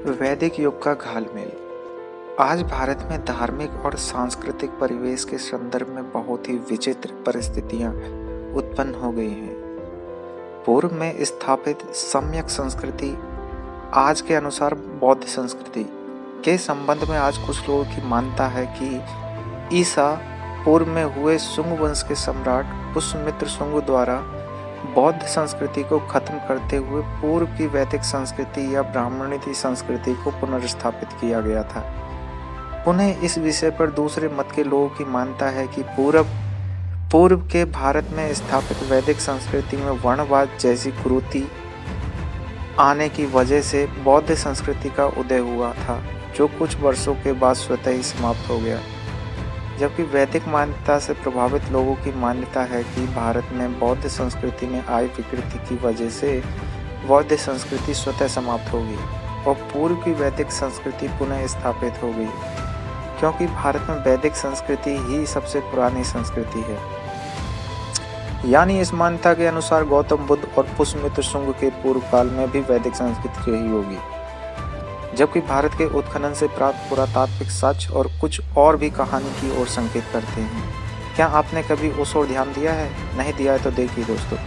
वैदिक युग का घालमेल। आज भारत में धार्मिक और सांस्कृतिक परिवेश के संदर्भ में बहुत ही विचित्र परिस्थितियां उत्पन्न हो गई हैं। पूर्व में स्थापित सम्यक संस्कृति आज के अनुसार बौद्ध संस्कृति के संबंध में आज कुछ लोगों की मान्यता है कि ईसा पूर्व में हुए शुंग वंश के सम्राट पुष्यमित्र शुंग द्वारा बौद्ध संस्कृति को खत्म करते हुए पूर्व की वैदिक संस्कृति या ब्राह्मणिक संस्कृति को पुनर्स्थापित किया गया था। पुनः इस विषय पर दूसरे मत के लोगों की मान्यता है कि पूर्व के भारत में स्थापित वैदिक संस्कृति में वर्णवाद जैसी कुरीति आने की वजह से बौद्ध संस्कृति का उदय हुआ था, जो कुछ वर्षों के बाद स्वतः ही समाप्त हो गया। जबकि वैदिक मान्यता से प्रभावित लोगों की मान्यता है कि भारत में बौद्ध संस्कृति में आई विकृति की वजह से बौद्ध संस्कृति स्वतः समाप्त हो गई और पूर्व की वैदिक संस्कृति पुनः स्थापित हो गई, क्योंकि भारत में वैदिक संस्कृति ही सबसे पुरानी संस्कृति है। यानी इस मान्यता के अनुसार गौतम बुद्ध और पुष्यमित्र शुंग के पूर्व काल में भी वैदिक संस्कृति रही होगी, जबकि भारत के उत्खनन से प्राप्त पुरातात्विक साक्ष्य और कुछ और भी कहानी की ओर संकेत करते हैं। क्या आपने कभी उस ओर ध्यान दिया है? नहीं दिया है तो देखिए दोस्तों,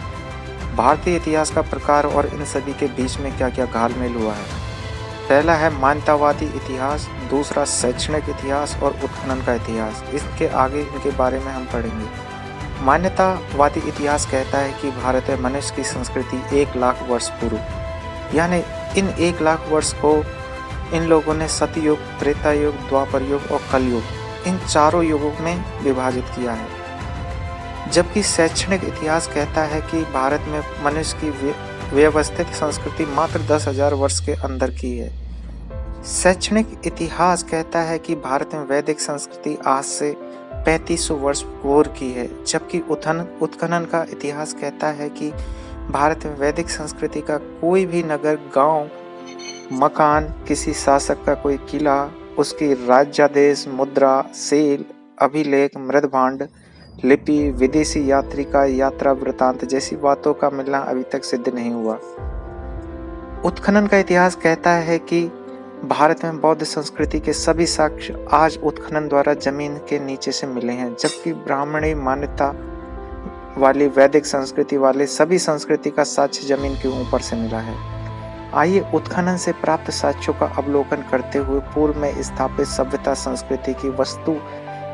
भारतीय इतिहास का प्रकार और इन सभी के बीच में क्या क्या घालमेल हुआ है। पहला है मान्यतावादी इतिहास, दूसरा शैक्षणिक इतिहास और उत्खनन का इतिहास। इसके आगे इनके बारे में हम पढ़ेंगे। मान्यतावादी इतिहास कहता है कि भारत में मनुष्य की संस्कृति 1 लाख वर्ष पूर्व, यानी इन 1 लाख वर्ष को इन लोगों ने सतयुग, त्रेता युग, द्वापर युग और कलयुग, इन चारों युगों में विभाजित किया है। जबकि शैक्षणिक इतिहास कहता है कि भारत में मनुष्य की व्यवस्थित संस्कृति मात्र 10,000 वर्ष के अंदर की है। शैक्षणिक इतिहास कहता है कि भारत में वैदिक संस्कृति आज से 3500 वर्ष पूर्व की है। जबकि उत्खनन का इतिहास कहता है कि भारत में वैदिक संस्कृति का कोई भी नगर, गांव, मकान, किसी शासक का कोई किला, उसकी राज्यादेश, मुद्रा, सेल, अभिलेख, मृदभांड, लिपि, विदेशी यात्री का यात्रा वृतांत जैसी बातों का मिलना अभी तक सिद्ध नहीं हुआ। उत्खनन का इतिहास कहता है कि भारत में बौद्ध संस्कृति के सभी साक्ष्य आज उत्खनन द्वारा जमीन के नीचे से मिले हैं, जबकि ब्राह्मणी मान्यता वाली वैदिक संस्कृति वाले सभी संस्कृति का साक्ष्य जमीन के ऊपर से मिला है। आइए उत्खनन से प्राप्त साक्ष्यों का अवलोकन करते हुए पूर्व में स्थापित सभ्यता संस्कृति की वस्तु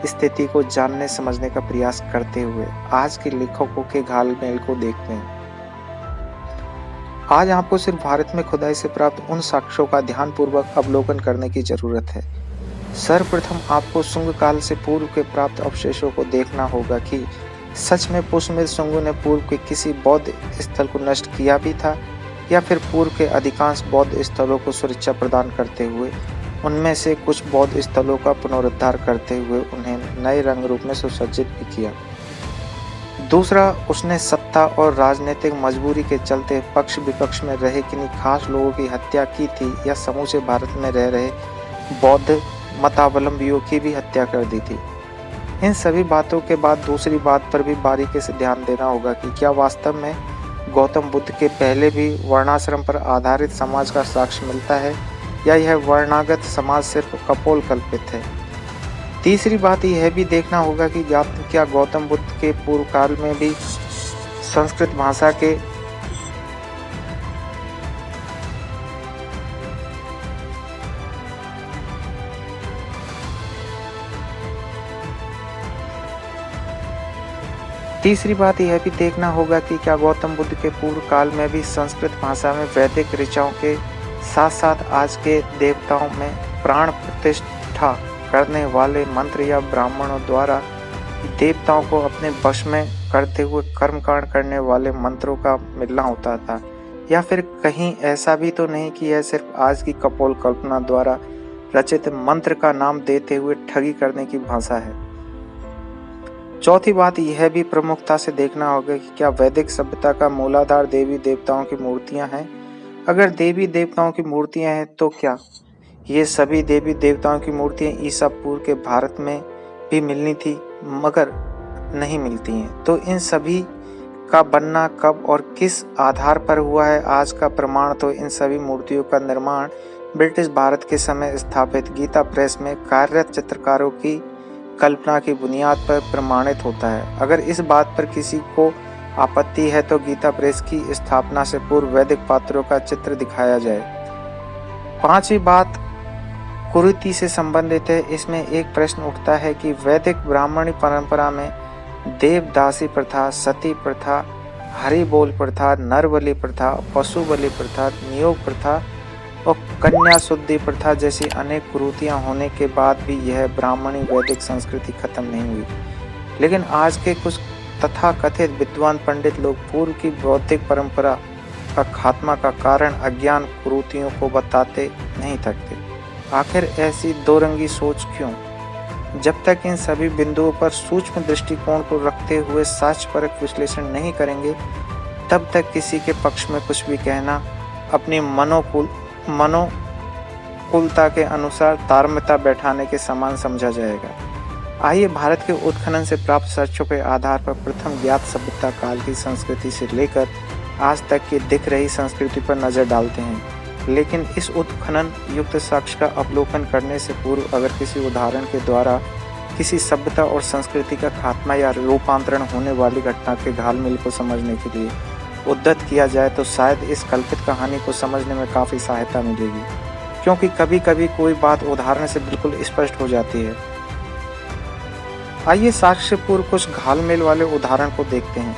स्थिति को जानने समझने का प्रयास करते हुए आज के लेखकों के घालमेल को देखते हैं। आज आपको सिर्फ भारत में खुदाई से प्राप्त उन साक्ष्यों का ध्यानपूर्वक अवलोकन करने की जरूरत है। सर्वप्रथम आपको शुंग काल से पूर्व के प्राप्त अवशेषों को देखना होगा कि सच में पुष्यमित्र शुंग ने पूर्व के किसी बौद्ध स्थल को नष्ट किया भी था, या फिर पूर्व के अधिकांश बौद्ध स्थलों को सुरक्षा प्रदान करते हुए उनमें से कुछ बौद्ध स्थलों का पुनरुद्धार करते हुए उन्हें नए रंग रूप में सुसज्जित भी किया। दूसरा, उसने सत्ता और राजनीतिक मजबूरी के चलते पक्ष विपक्ष में रहे किन्हीं खास लोगों की हत्या की थी, या समूचे भारत में रह रहे बौद्ध मतावलंबियों की भी हत्या कर दी थी। इन सभी बातों के बाद दूसरी बात पर भी बारीकी से ध्यान देना होगा कि क्या वास्तव में गौतम बुद्ध के पहले भी वर्णाश्रम पर आधारित समाज का साक्ष्य मिलता है, या यह वर्णागत समाज सिर्फ कपोल कल्पित है। तीसरी बात यह भी देखना होगा कि क्या गौतम बुद्ध के पूर्व काल में भी संस्कृत भाषा के संस्कृत भाषा में वैदिक ऋचाओं के साथ साथ आज के देवताओं में प्राण प्रतिष्ठा करने वाले मंत्र या ब्राह्मणों द्वारा देवताओं को अपने वश में करते हुए कर्मकांड करने वाले मंत्रों का मिलना होता था, या फिर कहीं ऐसा भी तो नहीं कि यह सिर्फ आज की कपोल कल्पना द्वारा रचित मंत्र का नाम देते हुए ठगी करने की भाषा है। चौथी बात यह भी प्रमुखता से देखना होगा कि क्या वैदिक सभ्यता का मूलाधार देवी देवताओं की मूर्तियां हैं। अगर देवी देवताओं की मूर्तियां हैं तो क्या ये सभी देवी देवताओं की मूर्तियां ईसा पूर्व के भारत में भी मिलनी थी, मगर नहीं मिलती हैं। तो इन सभी का बनना कब और किस आधार पर हुआ है, आज का प्रमाण तो इन सभी मूर्तियों का निर्माण ब्रिटिश भारत के समय स्थापित गीता प्रेस में कार्यरत चित्रकारों की कल्पना की बुनियाद पर प्रमाणित होता है। अगर इस बात पर किसी को आपत्ति है तो गीता प्रेस की स्थापना से पूर्व वैदिक पात्रों का चित्र दिखाया जाए। पांचवी बात कुरीति से संबंधित है। इसमें एक प्रश्न उठता है कि वैदिक ब्राह्मणी परंपरा में देवदासी प्रथा, सती प्रथा, हरि बोल प्रथा, नर बलि प्रथा, पशु बलि प्रथा, नियोग प्रथा और कन्या शुद्धि प्रथा जैसी अनेक कुरीतियां होने के बाद भी यह ब्राह्मणी वैदिक संस्कृति खत्म नहीं हुई। लेकिन आज के कुछ तथाकथित विद्वान पंडित लोग पूर्व की बौद्धिक परंपरा का खात्मा का कारण अज्ञान कुरीतियों को बताते नहीं थकते। आखिर ऐसी दोरंगी सोच क्यों? जब तक इन सभी बिंदुओं पर सूक्ष्म दृष्टिकोण को रखते हुए साक्ष्यपरक विश्लेषण नहीं करेंगे, तब तक किसी के पक्ष में कुछ भी कहना अपनी मनोकुलता के अनुसार धार्मिकता बैठाने के समान समझा जाएगा। आइए भारत के उत्खनन से प्राप्त साक्ष्यों के आधार पर प्रथम ज्ञात सभ्यता काल की संस्कृति से लेकर आज तक की दिख रही संस्कृति पर नजर डालते हैं। लेकिन इस उत्खनन युक्त साक्ष्य का अवलोकन करने से पूर्व अगर किसी उदाहरण के द्वारा किसी सभ्यता और संस्कृति का खात्मा या रूपांतरण होने वाली घटना के घालमेल को समझने के लिए उद्धत किया जाए तो शायद इस कल्पित कहानी को समझने में काफ़ी सहायता मिलेगी, क्योंकि कभी कभी कोई बात उदाहरण से बिल्कुल स्पष्ट हो जाती है। आइए साक्ष्य से पूर्व कुछ घालमेल वाले उदाहरण को देखते हैं।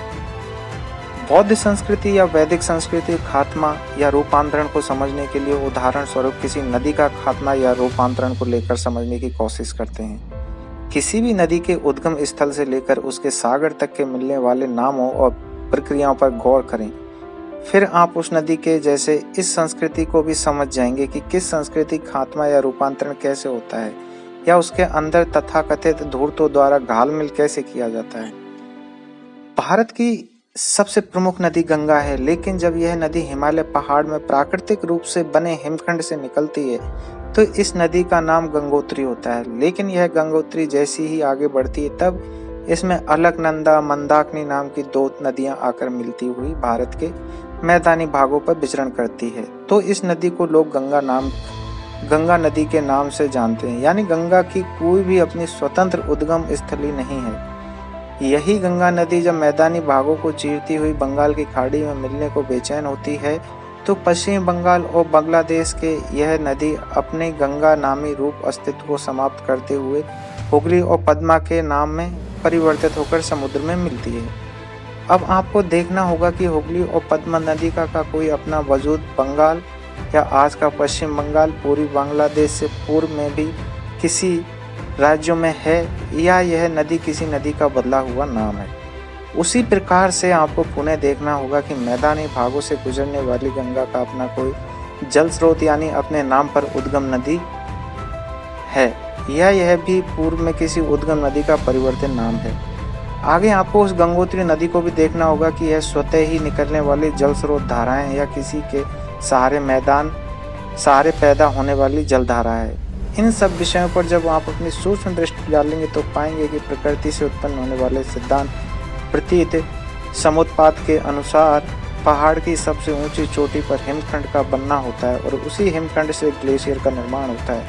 बौद्ध संस्कृति या वैदिक संस्कृति खात्मा या रूपांतरण को समझने के लिए उदाहरण स्वरूप किसी नदी का खात्मा या रूपांतरण को लेकर समझने की कोशिश करते हैं। किसी भी नदी के उद्गम स्थल से लेकर उसके सागर तक के मिलने वाले नामों और प्रक्रियाओं पर गौर करें। फिर आप उस नदी के जैसे इस संस्कृति को भी समझ जाएंगे कि किस संस्कृति खात्मा या रूपांतरण कैसे होता है या उसके अंदर तथाकथित धूर्तों द्वारा घालमेल कैसे किया जाता है। भारत की सबसे प्रमुख नदी गंगा है, लेकिन जब यह नदी हिमालय पहाड़ में प्राकृतिक रूप से बने हिमखंड से निकलती है तो इस नदी का नाम गंगोत्री होता है। लेकिन यह गंगोत्री जैसी ही आगे बढ़ती है तब इसमें अलकनंदा, मंदाकिनी नाम की दो नदियां आकर मिलती हुई भारत के मैदानी भागों पर विचरण करती है। तो इस नदी को लोग गंगा नदी के नाम से जानते हैं। यानी गंगा की कोई भी अपनी स्वतंत्र उद्गम स्थली नहीं है। यही गंगा नदी जब मैदानी भागों को चीरती हुई बंगाल की खाड़ी में मिलने को बेचैन होती है तो पश्चिमी बंगाल और बांग्लादेश के यह नदी अपने गंगा नामी रूप अस्तित्व को समाप्त करते हुए हुगली और पद्मा के नाम में परिवर्तित होकर समुद्र में मिलती है। अब आपको देखना होगा कि हुगली और पद्मा नदी का कोई अपना वजूद बंगाल या आज का पश्चिम बंगाल पूर्वी बांग्लादेश से पूर्व में भी किसी राज्यों में है या यह नदी किसी नदी का बदला हुआ नाम है। उसी प्रकार से आपको पुनः देखना होगा कि मैदानी भागों से गुजरने वाली गंगा का अपना कोई जल स्रोत यानी अपने नाम पर उद्गम नदी है या यह भी पूर्व में किसी उद्गम नदी का परिवर्तित नाम है। आगे आपको उस गंगोत्री नदी को भी देखना होगा कि यह स्वतः ही निकलने वाली जल स्रोत धाराएं या किसी के सहारे पैदा होने वाली जलधारा है। इन सब विषयों पर जब आप अपनी सूक्ष्म दृष्टि डालेंगे तो पाएंगे कि प्रकृति से उत्पन्न होने वाले सिद्धांत प्रतीत समुत्पात के अनुसार पहाड़ की सबसे ऊंची चोटी पर हिमखंड का बनना होता है और उसी हिमखंड से ग्लेशियर का निर्माण होता है।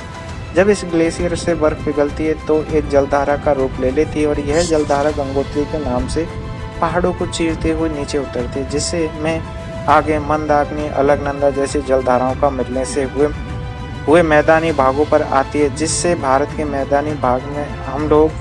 जब इस ग्लेशियर से बर्फ पिघलती है तो एक जलधारा का रूप ले लेती है और यह जलधारा गंगोत्री के नाम से पहाड़ों को चीरते हुए नीचे उतरती है, जिससे में आगे मंदाकिनी, अलकनंदा जैसी जलधाराओं का मिलने से हुए मैदानी भागों पर आती है, जिससे भारत के मैदानी भाग में हम लोग